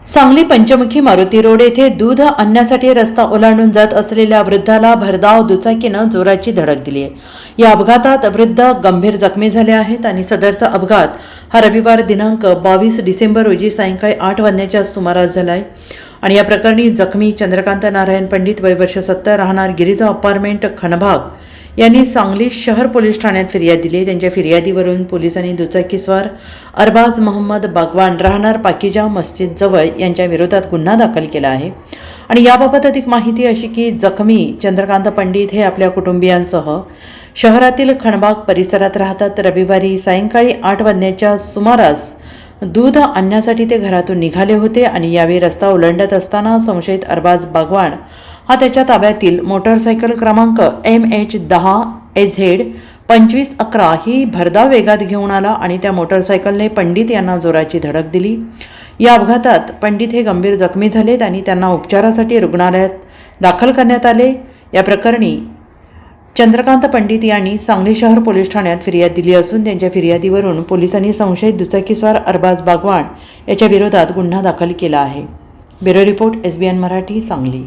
सांगली पंचमुखी Maruti road येथे दूध आणण्यासाठी रस्ता ओलांडून जात असलेल्या वृद्धाला भरधाव दुचाकीनं जोराची धडक दिली आहे। या अपघातात वृद्ध गंभीर जखमी झाले आहेत आणि सदरचा अपघात हा रविवार दिनांक 22 डिसेंबर रोजी सायंकाळी 8 वाजण्याच्या सुमारास झाला आहे आणि या प्रकरणी जखमी चंद्रकांत नारायण पंडित वय वर्ष 70 राहणार गिरिजा अपार्टमेंट खनभाग यांनी सांगली शहर पोलीस ठाण्यात फिर्याद दिली। त्यांच्या फिर्यादीवरून पोलिसांनी दुचाकीस्वार अरबाज मोहम्मद बागवान राहणार पाकिजा मस्जिद जवळ यांच्या विरोधात गुन्हा दाखल केला आहे आणि याबाबत अधिक माहिती अशी की जखमी चंद्रकांत पंडित हे आपल्या कुटुंबियांसह शहरातील खणबाग परिसरात राहतात। रविवारी सायंकाळी 8 वाजण्याच्या सुमारास दूध आणण्यासाठी ते घरातून निघाले होते आणि यावेळी रस्ता ओलांडत असताना संशयित अरबाज बागवान हा त्याच्या ताब्यातील मोटरसायकल क्रमांक MH10AZ 2511 ही भरधाव वेगात घेऊन आला आणि त्या मोटरसायकलने पंडित यांना जोराची धडक दिली। या अपघातात पंडित हे गंभीर जखमी झालेत आणि त्यांना उपचारासाठी रुग्णालयात दाखल करण्यात आले। या प्रकरणी चंद्रकांत पंडित यांनी सांगली शहर पोलीस ठाण्यात फिर्याद दिली असून त्यांच्या फिर्यादीवरून पोलिसांनी संशयित दुचाकीस्वार अरबाज बागवान याच्या विरोधात गुन्हा दाखल केला आहे। Bureau report SBN Marathi Sangli.